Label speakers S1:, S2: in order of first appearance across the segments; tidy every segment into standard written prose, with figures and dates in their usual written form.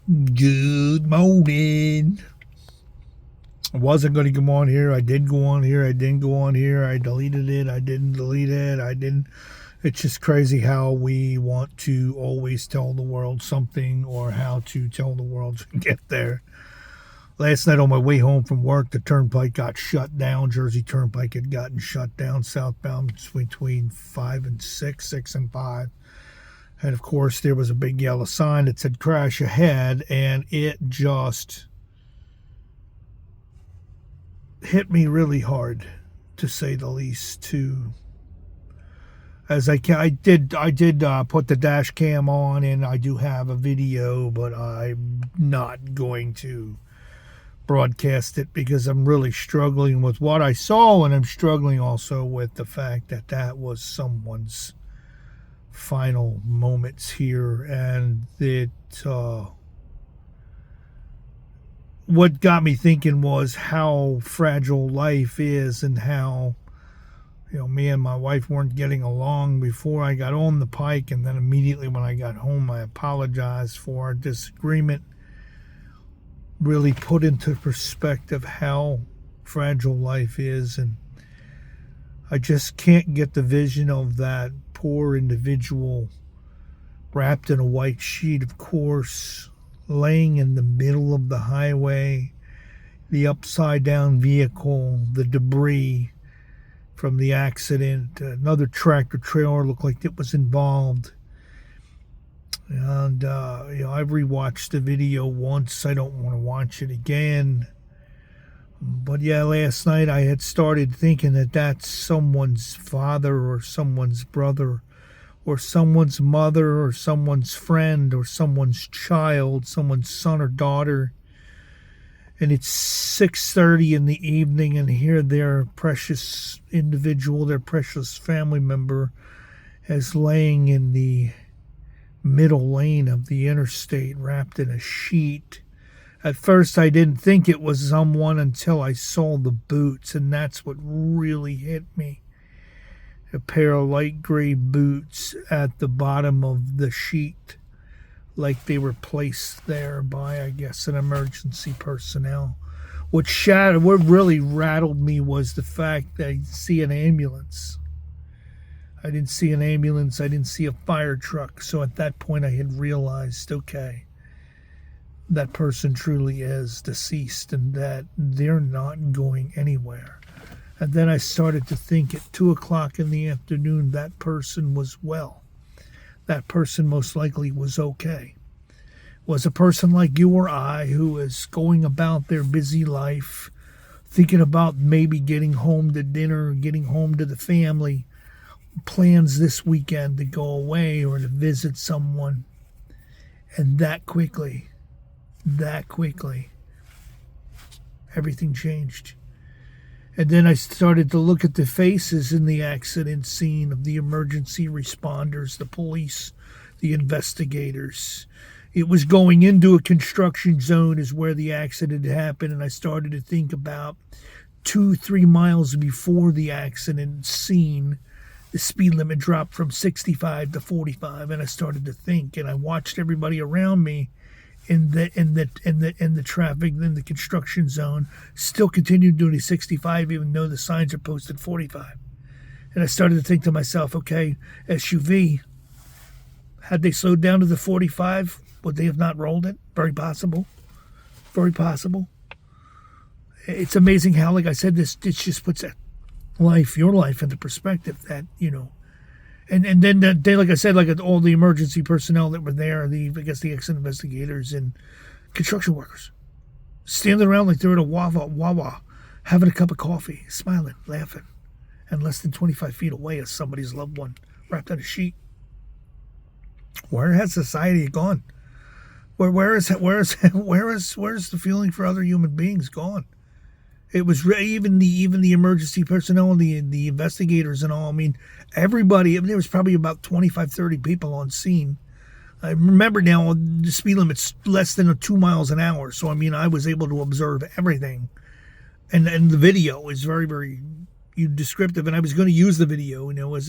S1: Good morning. I wasn't going to go on here. I did go on here. I didn't go on here. I deleted it. I didn't delete it. I didn't. It's just crazy how we want to always tell the world something or how to tell the world to get there. Last night on my way home from work, the turnpike got shut down. Jersey Turnpike had gotten shut down southbound between 5 and 6, 6 and 5. And of course, there was a big yellow sign that said crash ahead, and it just hit me really hard, to say the least. I did put the dash cam on, and I do have a video, but I'm not going to broadcast it because I'm really struggling with what I saw, and I'm struggling also with the fact that that was someone's final moments here, and what got me thinking was how fragile life is, and how me and my wife weren't getting along before I got on the pike, and then immediately when I got home I apologized for our disagreement. Really put into perspective how fragile life is, and I just can't get the vision of that poor individual wrapped in a white sheet, of course, laying in the middle of the highway, the upside down vehicle, the debris from the accident. Another tractor trailer looked like it was involved. And I've rewatched the video once. I don't want to watch it again. But yeah, last night I had started thinking that that's someone's father or someone's brother or someone's mother or someone's friend or someone's child, someone's son or daughter. And it's 6:30 in the evening, and here their precious individual, their precious family member is laying in the middle lane of the interstate wrapped in a sheet. At first I didn't think it was someone until I saw the boots, and that's what really hit me. A pair of light gray boots at the bottom of the sheet, like they were placed there by, I guess, an emergency personnel. What really rattled me was the fact that I didn't see an ambulance. I didn't see an ambulance. I didn't see a fire truck. So at that point I had realized, okay, that person truly is deceased and that they're not going anywhere. And then I started to think at 2 o'clock in the afternoon that person was well. That person most likely was okay. Was a person like you or I who is going about their busy life, thinking about maybe getting home to dinner, getting home to the family, plans this weekend to go away or to visit someone. And that quickly, everything changed. And then I started to look at the faces in the accident scene of the emergency responders, the police, the investigators. It was going into a construction zone is where the accident happened, and I started to think about 2-3 miles before the accident scene, the speed limit dropped from 65 to 45, and I started to think, and I watched everybody around me in the traffic in the construction zone still continued doing 65 even though the signs are posted 45. And I started to think to myself, okay, SUV, had they slowed down to the 45, would they have not rolled it? Very possible. Very possible. It's amazing how, like I said, this just puts your life into perspective, that, And then, like I said, like all the emergency personnel that were there, I guess the accident investigators and construction workers, standing around like they're at a Wawa, having a cup of coffee, smiling, laughing, and less than 25 feet away is somebody's loved one wrapped in a sheet. Where has society gone? Where's the feeling for other human beings gone? It was even the emergency personnel and the investigators and all. I mean, everybody. There was probably about 25, 30 people on scene. I remember now the speed limit's less than 2 miles an hour. So, I mean, I was able to observe everything. And the video is very, very descriptive. And I was going to use the video, as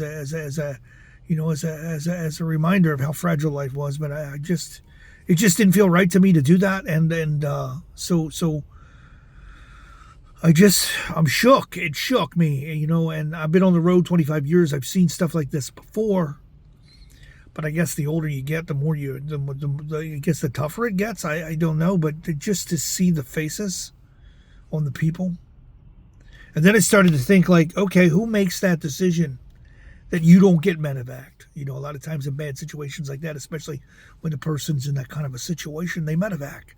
S1: a reminder of how fragile life was. But it just didn't feel right to me to do that. And so I'm shook. It shook me, you know, and I've been on the road 25 years. I've seen stuff like this before. But I guess the older you get, the more I guess the tougher it gets. I don't know, but just to see the faces on the people. And then I started to think, like, okay, who makes that decision that you don't get medevaced? You know, a lot of times in bad situations like that, especially when the person's in that kind of a situation, they medevac.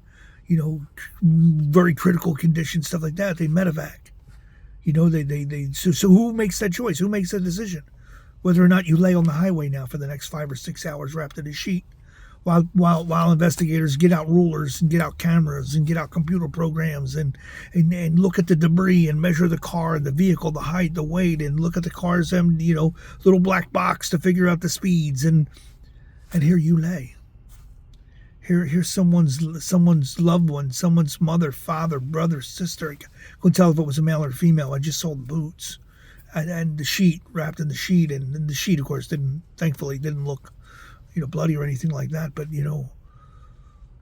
S1: You know, very critical conditions, stuff like that, they medevac. You know, so who makes that choice? Who makes that decision? Whether or not you lay on the highway now for the next 5 or 6 hours wrapped in a sheet, while investigators get out rulers and get out cameras and get out computer programs and look at the debris and measure the car and the vehicle, the height, the weight, and look at the car's little black box to figure out the speeds, and here you lay. Here's someone's loved one, someone's mother, father, brother, sister. I couldn't tell if it was a male or female. I just saw the boots. And the sheet, wrapped in the sheet, and the sheet, of course, thankfully didn't look, bloody or anything like that. But,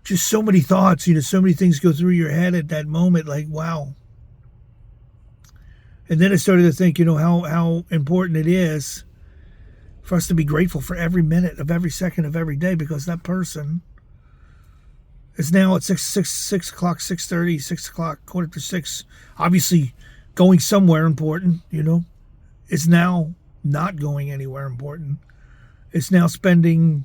S1: just so many thoughts, so many things go through your head at that moment, like, wow. And then I started to think, how important it is for us to be grateful for every minute of every second of every day, because that person is now at 6 o'clock, 6:30, 6 o'clock, 5:45, obviously going somewhere important, is now not going anywhere important. It's now spending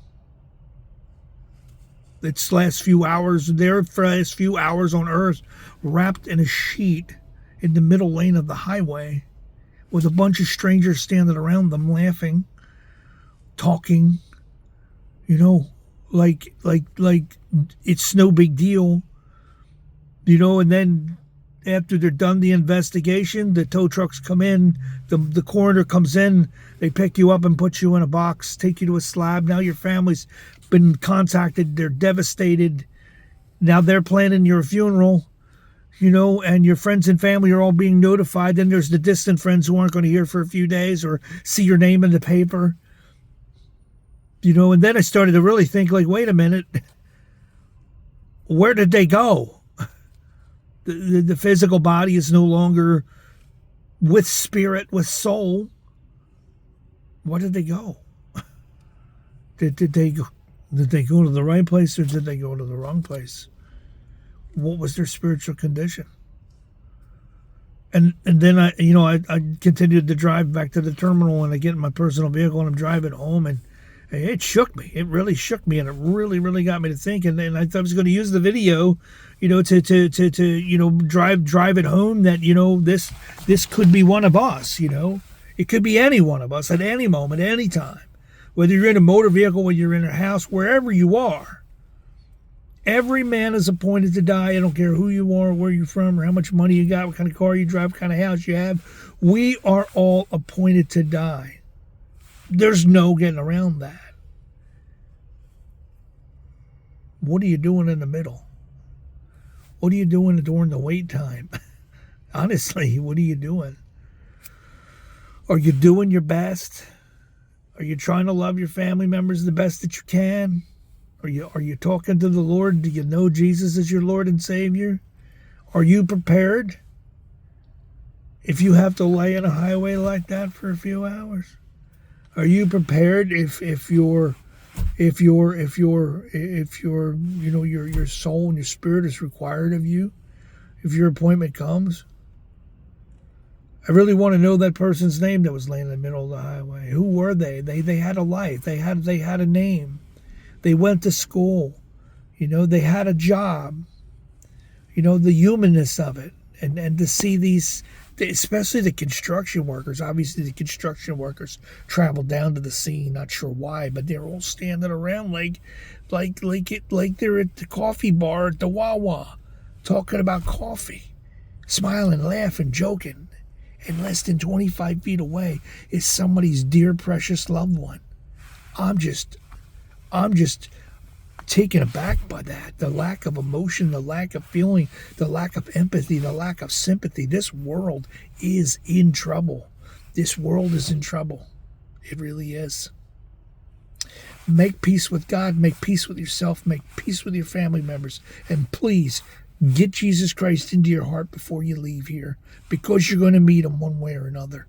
S1: its last few hours on Earth wrapped in a sheet in the middle lane of the highway with a bunch of strangers standing around them laughing, talking, like it's no big deal, and then after they're done the investigation, the tow trucks come in, the coroner comes in, they pick you up and put you in a box, take you to a slab. Now your family's been contacted, they're devastated. Now they're planning your funeral, and your friends and family are all being notified. Then there's the distant friends who aren't going to hear for a few days or see your name in the paper. And then I started to really think, like, wait a minute, where did they go? The physical body is no longer with spirit, with soul. Where did they go? Did they go to the right place, or did they go to the wrong place? What was their spiritual condition? And then I continued to drive back to the terminal, and I get in my personal vehicle and I'm driving home, and it shook me. It really shook me, and it really, really got me to think. And then I thought I was going to use the video, to drive it home that, this could be one of us, It could be any one of us at any moment, any time. Whether you're in a motor vehicle, whether you're in a house, wherever you are. Every man is appointed to die. I don't care who you are, where you're from, or how much money you got, what kind of car you drive, what kind of house you have. We are all appointed to die. There's no getting around that. What are you doing in the middle? What are you doing during the wait time? Honestly, what are you doing? Are you doing your best? Are you trying to love your family members the best that you can? Are you talking to the Lord? Do you know Jesus is your Lord and Savior? Are you prepared if you have to lay on a highway like that for a few hours? Are you prepared if your soul and your spirit is required of you, if your appointment comes? I really want to know that person's name that was laying in the middle of the highway. Who were they? They had a life. They had a name. They went to school. They had a job. The humanness of it, and to see these, especially the construction workers. Obviously, the construction workers traveled down to the scene. Not sure why, but they're all standing around like they're at the coffee bar at the Wawa, talking about coffee, smiling, laughing, joking. And less than 25 feet away is somebody's dear, precious loved one. I'm just taken aback by that. The lack of emotion, the lack of feeling, the lack of empathy, the lack of sympathy. This world is in trouble. This world is in trouble. It really is. Make peace with God, make peace with yourself, make peace with your family members, and please get Jesus Christ into your heart before you leave here, because you're going to meet him one way or another.